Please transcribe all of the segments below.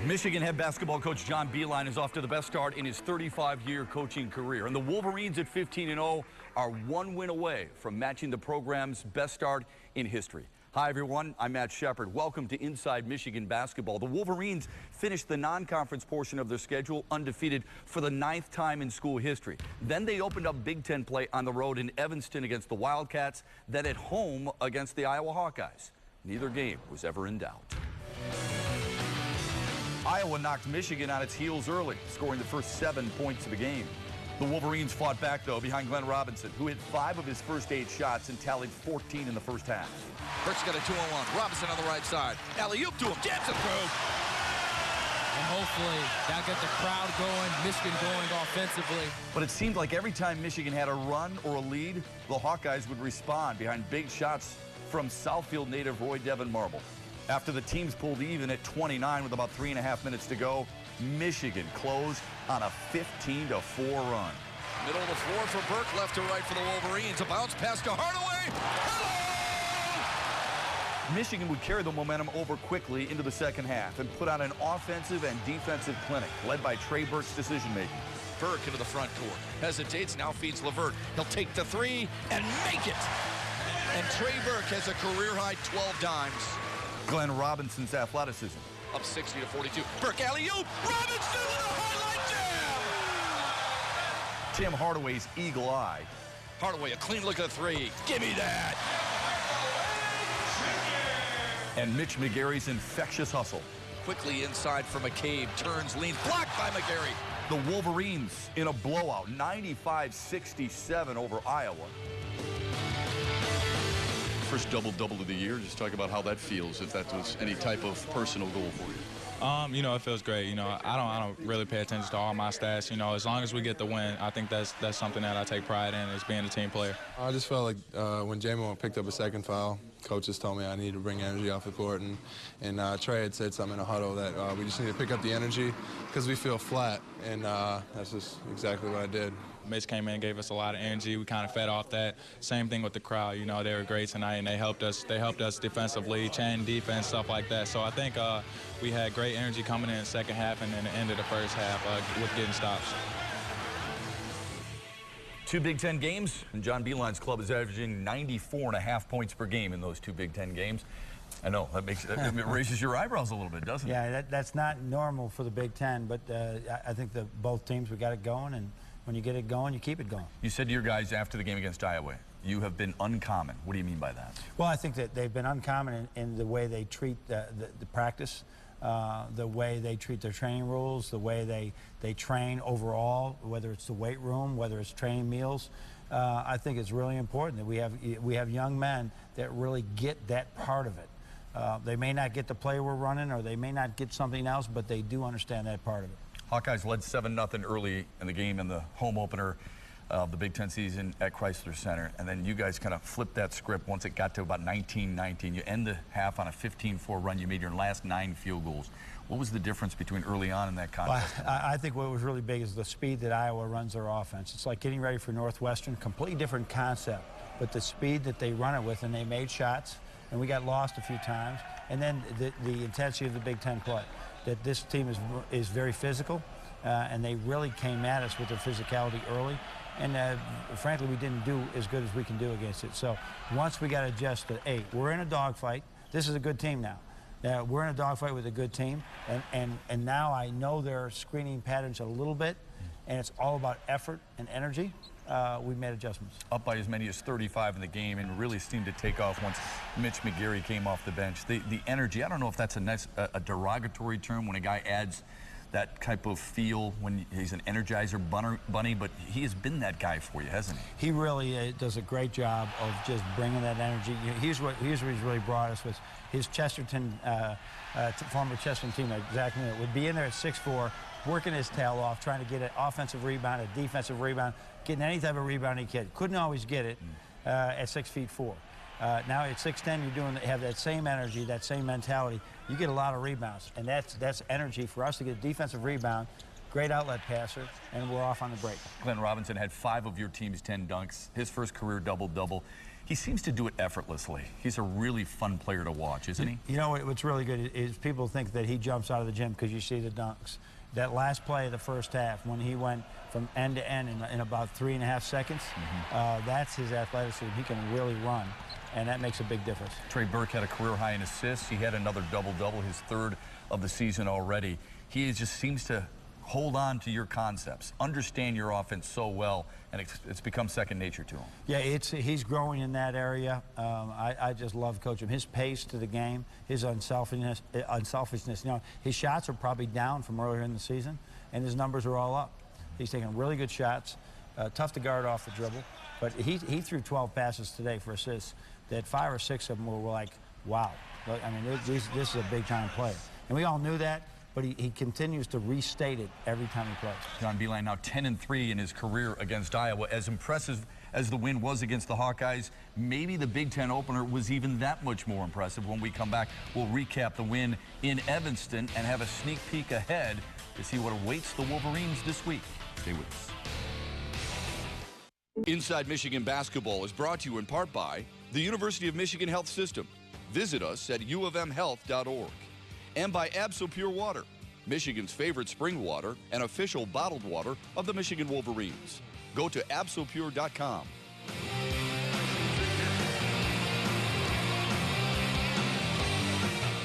Michigan head basketball coach John Beilein is off to the best start in his 35-year coaching career. And the Wolverines at 15-0 are one win away from matching the program's best start in history. Hi, everyone. I'm Matt Shepard. Welcome to Inside Michigan Basketball. The Wolverines finished the non-conference portion of their schedule undefeated for the 9th time in school history. Then they opened up Big Ten play on the road in Evanston against the Wildcats, then at home against the Iowa Hawkeyes. Neither game was ever in doubt. Iowa knocked Michigan on its heels early, scoring the first 7 points of the game. The Wolverines fought back, though, behind Glenn Robinson, who hit 5 of his first 8 shots and tallied 14 in the first half. Burke's got a 2-on-1. Robinson on the right side. Alley-oop to him. Jams it through. And hopefully that'll get the crowd going, Michigan going offensively. But it seemed like every time Michigan had a run or a lead, the Hawkeyes would respond behind big shots from Southfield native Roy Devin Marble. After the teams pulled even at 29 with about 3.5 minutes to go, Michigan closed on a 15-4 run. Middle of the floor for Burke, left to right for the Wolverines. A bounce pass to Hardaway. Michigan would carry the momentum over quickly into the second half and put on an offensive and defensive clinic, led by Trey Burke's decision-making. Burke into the front court. Hesitates, now feeds LeVert. He'll take the 3 and make it. And Trey Burke has a career-high 12 dimes. Glenn Robinson's athleticism. Up 60-42. Burke alley-oop. Robinson with a highlight jam. Tim Hardaway's eagle eye. Hardaway, a clean look at the 3. Give me that. And Mitch McGary's infectious hustle. Quickly inside for McCabe. Turns, leans, blocked by McGary. The Wolverines in a blowout, 95-67 over Iowa. First double-double of the year. Just talk about how that feels, if that was any type of personal goal for you. You know, it feels great. You know, I don't really pay attention to all my stats. You know, as long as we get the win, I think that's something that I take pride in, is being a team player. I just felt like when Jamon picked up a second foul, coaches told me I needed to bring energy off the court, and Trey had said something in a huddle that we just need to pick up the energy because we feel flat, and that's just exactly what I did. Mitch came in and gave us a lot of energy. We kind of fed off that. Same thing with the crowd. You know, they were great tonight, and they helped us. They helped us defensively, chain defense, stuff like that. So I think we had great energy coming in the second half and then the end of the first half with getting stops. 2 Big Ten games, and John Beilein's club is averaging 94.5 points per game in those 2 Big Ten games. I know, it raises your eyebrows a little bit, doesn't it? Yeah, that's not normal for the Big Ten, but I think that both teams, we got it going, and when you get it going, you keep it going. You said to your guys after the game against Iowa, you have been uncommon. What do you mean by that? Well, I think that they've been uncommon in the way they treat the practice, the way they treat their training rules, the way they train overall, whether it's the weight room, whether it's training meals. I think it's really important that we have young men that really get that part of it. They may not get the play we're running, or they may not get something else, but they do understand that part of it. Hawkeyes led 7-0 early in the game in the home opener of the Big Ten season at Chrysler Center, and then you guys kind of flipped that script once it got to about 19-19. You end the half on a 15-4 run. You made your last 9 field goals. What was the difference between early on in that contest? Well, I think what was really big is the speed that Iowa runs their offense. It's like getting ready for Northwestern, completely different concept, but the speed that they run it with, and they made shots, and we got lost a few times, and then the intensity of the Big Ten play. That this team is very physical, and they really came at us with their physicality early, and frankly, we didn't do as good as we can do against it. So once we got adjusted, hey, we're in a dogfight. This is a good team now. We're in a dogfight with a good team, and now I know their screening patterns a little bit, and it's all about effort and energy. We made adjustments. Up by as many as 35 in the game, and really seemed to take off once Mitch McGary came off the bench. The energy, I don't know if that's a derogatory term when a guy adds that type of feel when he's an energizer bunny, but he has been that guy for you, hasn't he? He really does a great job of just bringing that energy. Here's what he's really brought us, was his Chesterton, former Chesterton teammate, Zach Miller, would be in there at 6'4", working his tail off, trying to get an offensive rebound, a defensive rebound, getting any type of rebound he could. Couldn't always get it at 6'4". Now at 6'10", have that same energy, that same mentality. You get a lot of rebounds, and that's energy for us to get a defensive rebound, great outlet passer, and we're off on the break. Glenn Robinson had 5 of your team's 10 dunks, his first career double-double. He seems to do it effortlessly. He's a really fun player to watch, isn't he? You know what's really good is people think that he jumps out of the gym because you see the dunks. That last play of the first half, when he went from end to end in about 3.5 seconds, that's his athleticism. He can really run, and that makes a big difference. Trey Burke had a career high in assists. He had another double-double, his 3rd of the season already. He just seems to hold on to your concepts, understand your offense so well, and it's become second nature to him. Yeah, he's growing in that area. I just love coaching him. His pace to the game, his unselfishness. You know, his shots are probably down from earlier in the season, and his numbers are all up. He's taking really good shots, tough to guard off the dribble, but he threw 12 passes today for assists. That 5 or 6 of them were like, wow. I mean, this is a big-time player. And we all knew that, but he continues to restate it every time he plays. John Beilein now 10-3 in his career against Iowa. As impressive as the win was against the Hawkeyes, maybe the Big Ten opener was even that much more impressive. When we come back, we'll recap the win in Evanston and have a sneak peek ahead to see what awaits the Wolverines this week. Stay with us. Inside Michigan Basketball is brought to you in part by the University of Michigan Health System. Visit us at uofmhealth.org. And by Absol Pure Water, Michigan's favorite spring water and official bottled water of the Michigan Wolverines. Go to absolpure.com.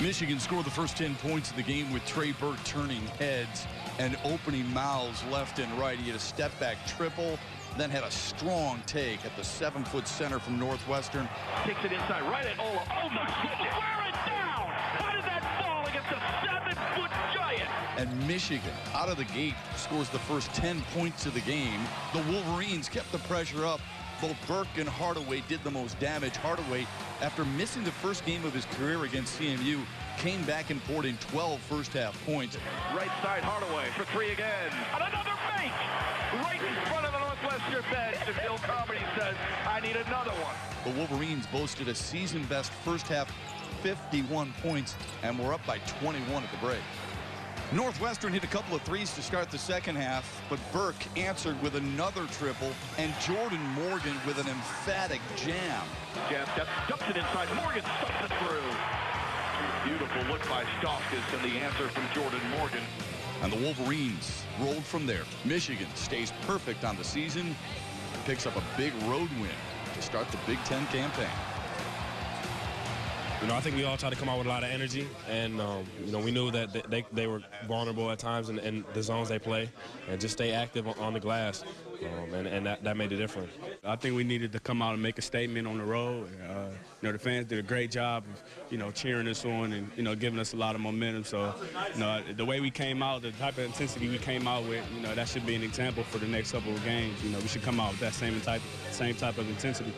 Michigan scored the first 10 points of the game with Trey Burke turning heads and opening mouths left and right. He had a step-back triple, then had a strong take at the 7-foot center from Northwestern. Takes it inside, right at Ola. Oh, my goodness. Wear it down. How did that fall against a 7-foot giant? And Michigan, out of the gate, scores the first 10 points of the game. The Wolverines kept the pressure up. Both Burke and Hardaway did the most damage. Hardaway, after missing the first game of his career against CMU, came back and poured in 12 first-half points. Right side, Hardaway for 3 again. And another make! Right in front of the Northwestern bench. And Bill Carmody says, I need another one. The Wolverines boasted a season-best first-half 51 points and were up by 21 at the break. Northwestern hit a couple of threes to start the second half, but Burke answered with another triple, and Jordan Morgan with an emphatic jam. Jam step, dumps it inside. Morgan stuffs it through. Beautiful look by Stauskas, and the answer from Jordan Morgan. And the Wolverines rolled from there. Michigan stays perfect on the season and picks up a big road win to start the Big Ten campaign. You know, I think we all tried to come out with a lot of energy, and you know, we knew that they were vulnerable at times in the zones they play, and just stay active on the glass, and that made a difference. I think we needed to come out and make a statement on the road. You know, the fans did a great job of, you know, cheering us on and, you know, giving us a lot of momentum. So, you know, the way we came out, the type of intensity we came out with, you know, that should be an example for the next couple of games. You know, we should come out with that same type of intensity.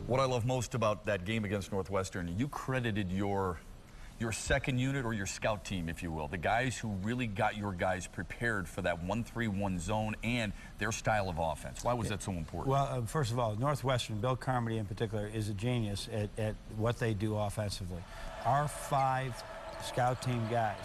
What I love most about that game against Northwestern, you credited your second unit or your scout team, if you will, the guys who really got your guys prepared for that 1-3-1 zone and their style of offense. Why was that so important? Well, first of all, Northwestern, Bill Carmody in particular, is a genius at what they do offensively. Our 5 scout team guys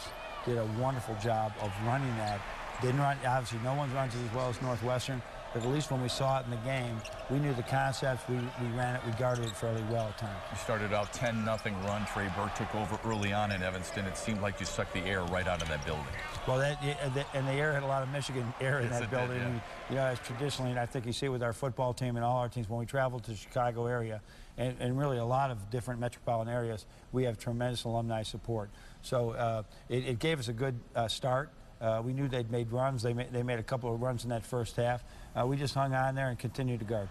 did a wonderful job of running that. Didn't run, obviously no one runs as well as Northwestern, but at least when we saw it in the game, we knew the concepts, we ran it, we guarded it fairly well at times. You started out 10-0 run. Trey Burke took over early on in Evanston. It seemed like you sucked the air right out of that building. Well, and the air had a lot of Michigan air in that building. Did, yeah. And, you know, as traditionally, and I think you see it with our football team and all our teams, when we travel to the Chicago area, and really a lot of different metropolitan areas, we have tremendous alumni support. So it gave us a good start. We knew they'd made runs. They made a couple of runs in that first half. We just hung on there and continued to guard.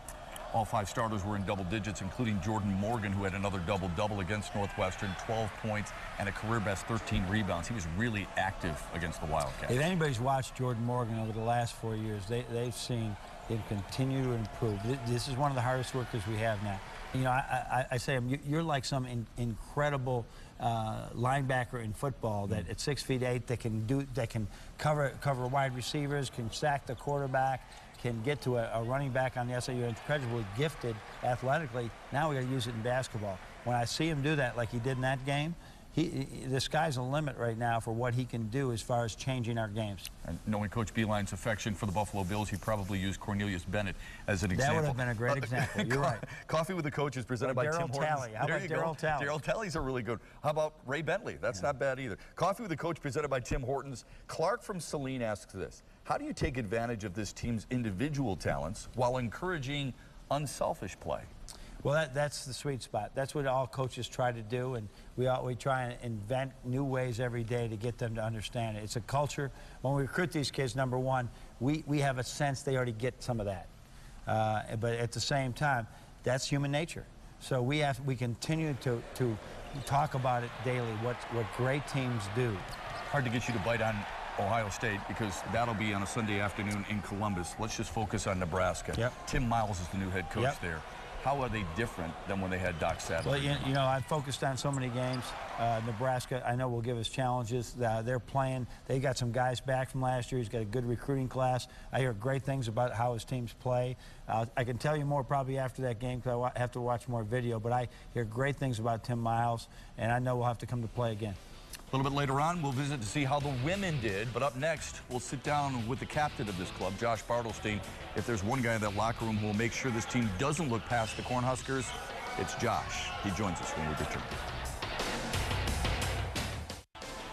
All 5 starters were in double digits, including Jordan Morgan, who had another double-double against Northwestern, 12 points and a career-best 13 rebounds. He was really active against the Wildcats. If anybody's watched Jordan Morgan over the last 4 years, they've seen him continue to improve. This is one of the hardest workers we have now. You know, I say you're like some incredible linebacker in football that at 6'8" that can cover wide receivers, can sack the quarterback, can get to a running back on the outside. You're incredibly gifted athletically. Now we got to use it in basketball. When I see him do that like he did in that game, the sky's the limit right now for what he can do as far as changing our games. And knowing Coach Beilein's affection for the Buffalo Bills, he probably used Cornelius Bennett as an example. That would have been a great example. You're right. Coffee with the Coach is presented by Tim Hortons. Talley. How about Darryl Talley? Darryl Talley's are really good. How about Ray Bentley? That's not bad either. Coffee with the Coach presented by Tim Hortons. Clark from Saline asks this: how do you take advantage of this team's individual talents while encouraging unselfish play? Well, that's the sweet spot. That's what all coaches try to do, and we try and invent new ways every day to get them to understand it. It's a culture. When we recruit these kids, number one, we have a sense they already get some of that. But at the same time, that's human nature. So we continue to talk about it daily, what great teams do. Hard to get you to bite on Ohio State because that'll be on a Sunday afternoon in Columbus. Let's just focus on Nebraska. Yep. Tim Miles is the new head coach Yep. there. How are they different than when they had Doc Sadler? Well, you know, I've focused on so many games. Nebraska, I know, will give us challenges. They're playing. They got some guys back from last year. He's got a good recruiting class. I hear great things about how his teams play. I can tell you more probably after that game because I have to watch more video, but I hear great things about Tim Miles, and I know we'll have to come to play again. A little bit later on, we'll visit to see how the women did. But up next, we'll sit down with the captain of this club, Josh Bartelstein. If there's one guy in that locker room who will make sure this team doesn't look past the Cornhuskers, it's Josh. He joins us when we return.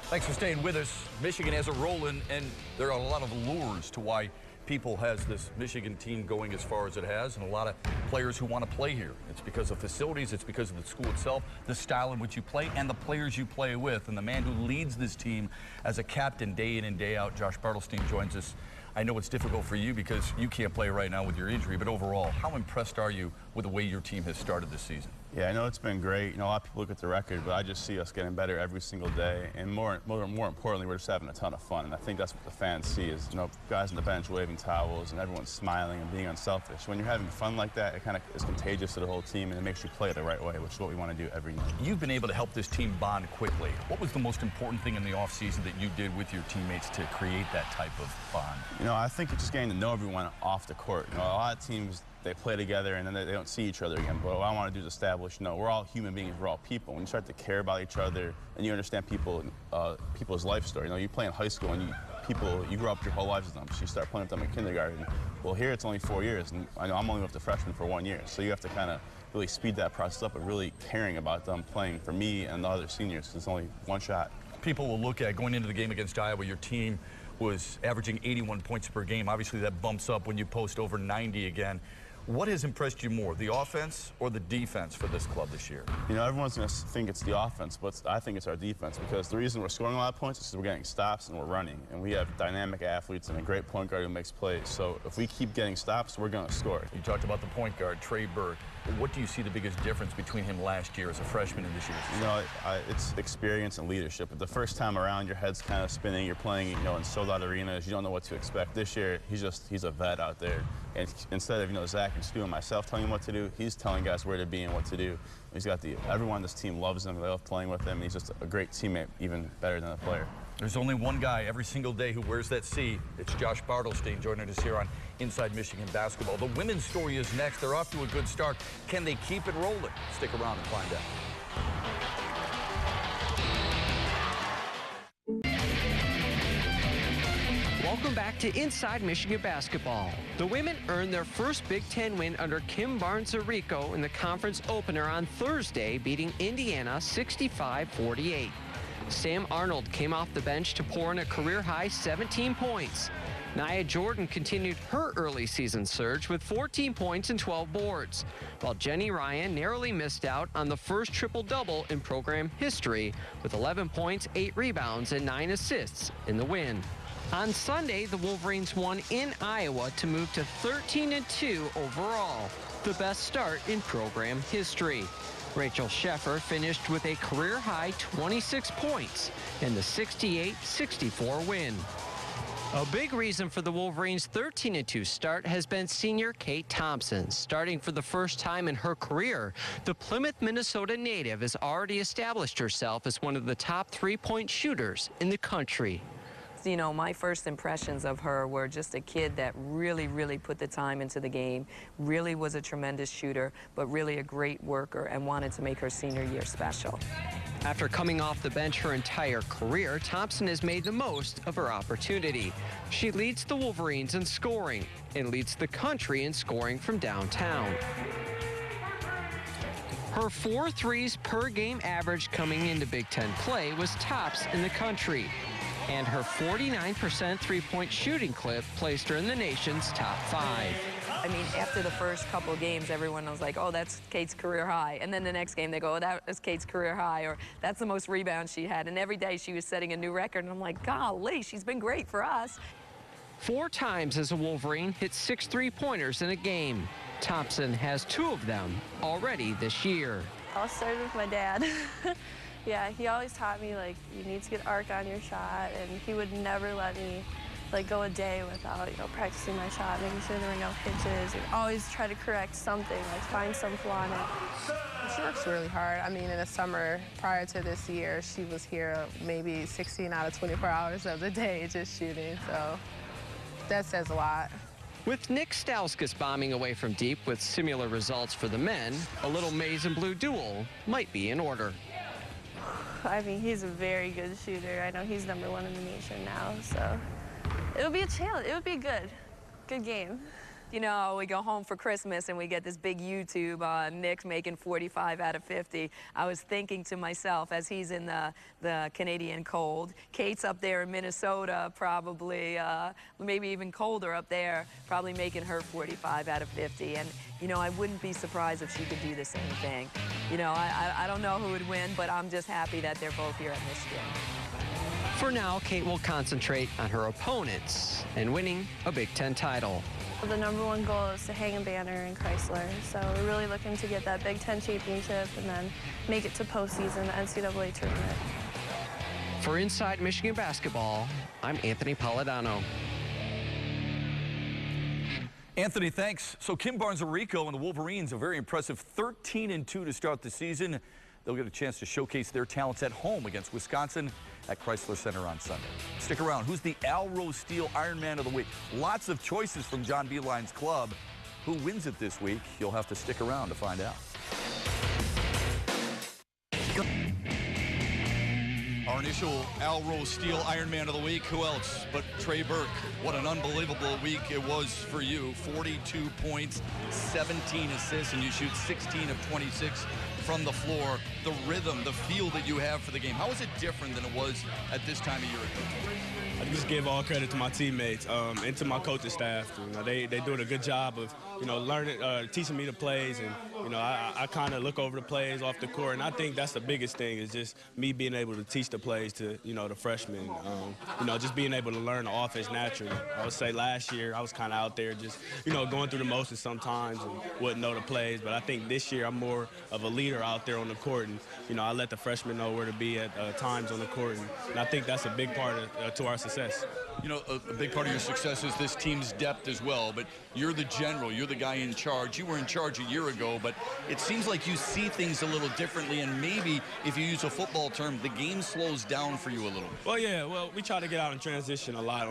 Thanks for staying with us. Michigan has it rolling, and there are a lot of lures to why people has this Michigan team going as far as it has, and a lot of players who want to play here. It's because of facilities, it's because of the school itself, the style in which you play, and the players you play with. And the man who leads this team as a captain day in and day out, Josh Bartelstein, joins us. I know it's difficult for you because you can't play right now with your injury, but overall, how impressed are you with the way your team has started this season? Yeah, I know it's been great. You know, a lot of people look at the record, but I just see us getting better every single day. And more importantly, we're just having a ton of fun. And I think that's what the fans see is, you know, guys on the bench waving towels and everyone's smiling and being unselfish. When you're having fun like that, it kind of is contagious to the whole team, and it makes you play the right way, which is what we want to do every night. You've been able to help this team bond quickly. What was the most important thing in the offseason that you did with your teammates to create that type of bond? You know, I think it's just getting to know everyone off the court. You know, a lot of teams, they play together and then they don't see each other again. But what I want to do is establish, no, we're all human beings, we're all people. When you start to care about each other and you understand people's life story, you know, you play in high school and you grow up your whole lives with them. So you start playing with them in kindergarten. Well, here it's only 4 years, and I know I'm only with the freshmen for 1 year. So you have to kind of really speed that process up and really caring about them playing for me and the other seniors, because it's only one shot. People will look at going into the game against Iowa, your team was averaging 81 points per game. Obviously, that bumps up when you post over 90 again. What has impressed you more, the offense or the defense for this club this year? You know, everyone's going to think it's the offense, but I think it's our defense, because the reason we're scoring a lot of points is because we're getting stops and we're running. And we have dynamic athletes and a great point guard who makes plays. So if we keep getting stops, we're going to score. You talked about the point guard, Trey Burke. What do you see the biggest difference between him last year as a freshman and this year? You know, it's experience and leadership. But the first time around, your head's kind of spinning. You're playing, you know, in sold-out arenas. You don't know what to expect. This year, he's a vet out there. And instead of, you know, Zach and Stu and myself telling him what to do, he's telling guys where to be and what to do. He's got everyone on this team loves him. They love playing with him. And he's just a great teammate, even better than a player. There's only one guy every single day who wears that C. It's Josh Bartelstein joining us here on Inside Michigan Basketball. The women's story is next. They're off to a good start. Can they keep it rolling? Stick around and find out. Welcome back to Inside Michigan Basketball. The women earned their first Big Ten win under Kim Barnes-Arico in the conference opener on Thursday, beating Indiana 65-48. Sam Arnold came off the bench to pour in a career-high 17 points. Nia Jordan continued her early season surge with 14 points and 12 boards, while Jenny Ryan narrowly missed out on the first triple-double in program history with 11 points, 8 rebounds, and 9 assists in the win. On Sunday, the Wolverines won in Iowa to move to 13-2 overall, the best start in program history. Rachel Sheffer finished with a career-high 26 points in the 68-64 win. A big reason for the Wolverines' 13-2 start has been senior Kate Thompson. Starting for the first time in her career, the Plymouth, Minnesota native has already established herself as one of the top three-point shooters in the country. You know, my first impressions of her were just a kid that really put the time into the game, really was a tremendous shooter, but really a great worker and wanted to make her senior year special. After coming off the bench her entire career, Thompson has made the most of her opportunity. She leads the Wolverines in scoring and leads the country in scoring from downtown. Her 4 threes per game average coming into Big Ten play was tops in the country. And her 49% three-point shooting clip placed her in the nation's top 5. I mean, after the first couple of games, everyone was like, oh, that's Kate's career high. And then the next game, they go, oh, that was Kate's career high, or that's the most rebounds she had. And every day she was setting a new record. And I'm like, golly, she's been great for us. 4 times as a Wolverine hit 6 3-pointers in a game. Thompson has 2 of them already this year. I'll start with my dad. Yeah, he always taught me, like, you need to get arc on your shot, and he would never let me, like, go a day without, practicing my shot, making sure there were no hitches. He'd always try to correct something, like find some flaw in it. She works really hard. I mean, in the summer prior to this year, she was here maybe 16 out of 24 hours of the day just shooting, so that says a lot. With Nick Stauskas bombing away from deep with similar results for the men, a little maize and blue duel might be in order. I mean, he's a very good shooter. I know he's #1 in the nation now, so it'll be a challenge. It would be good game. You know, we go home for Christmas and we get this big YouTube on Nick making 45 out of 50. I was thinking to myself, as he's in the Canadian cold, Kate's up there in Minnesota, probably, maybe even colder up there, probably making her 45 out of 50. And, I wouldn't be surprised if she could do the same thing. I don't know who would win, but I'm just happy that they're both here at Michigan. For now, Kate will concentrate on her opponents and winning a Big Ten title. The #1 goal is to hang a banner in Chrysler, so we're really looking to get that Big Ten championship and then make it to postseason, the NCAA tournament. For Inside Michigan Basketball, I'm Anthony Polidano. Anthony, thanks. So Kim Barnes-Arico and the Wolverines, a very impressive 13-2 to start the season. They'll get a chance to showcase their talents at home against Wisconsin at Chrysler Center on Sunday. Stick around. Who's the Al Rose Steel Ironman of the Week? Lots of choices from John Beilein's club. Who wins it this week? You'll have to stick around to find out. Our initial Al Rose Steel Ironman of the Week. Who else but Trey Burke? What an unbelievable week it was for you. 42 points, 17 assists, and you shoot 16 of 26 from the floor. The rhythm, the feel that you have for the game. How is it different than it was at this time a year ago? I just give all credit to my teammates and to my coaching staff. They doing a good job of learning, teaching me the plays, and I kind of look over the plays off the court, and I think that's the biggest thing is just me being able to teach the plays to the freshmen. Just being able to learn the offense naturally. I would say last year I was kind of out there just going through the motions sometimes and wouldn't know the plays, but I think this year I'm more of a leader out there on the court, and I let the freshmen know where to be at times on the court, and I think that's a big part to our success. A big part of your success is this team's depth as well, but you're the general, you're the guy in charge. You were in charge a year ago, but it seems like you see things a little differently, and maybe, if you use a football term, the game slows down for you a little. Well, yeah, we try to get out and transition a lot.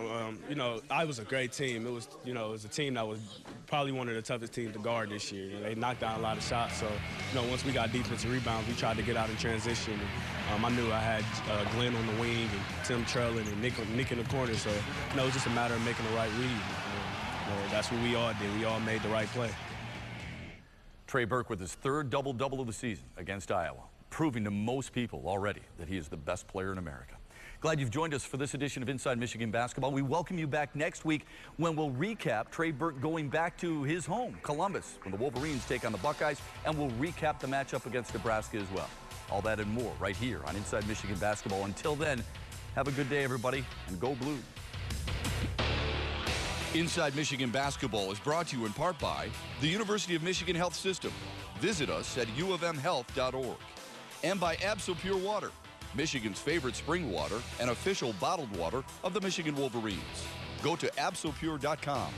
I was a great team. It was a team that was probably one of the toughest teams to guard this year. They knocked down a lot of shots, so, once we got defensive rebounds, we tried to get out and transition. I knew I had Glenn on the wing and Tim Trellin and Nick in the corner, so it was just a matter of making the right read. That's what we all did. We all made the right play. Trey Burke with his 3rd double-double of the season against Iowa, proving to most people already that he is the best player in America. Glad you've joined us for this edition of Inside Michigan Basketball. We welcome you back next week when we'll recap Trey Burke going back to his home, Columbus, when the Wolverines take on the Buckeyes, and we'll recap the matchup against Nebraska as well. All that and more right here on Inside Michigan Basketball. Until then, have a good day, everybody, and go Blue. Inside Michigan Basketball is brought to you in part by the University of Michigan Health System. Visit us at uofmhealth.org. And by Absol Pure Water, Michigan's favorite spring water and official bottled water of the Michigan Wolverines. Go to absolpure.com.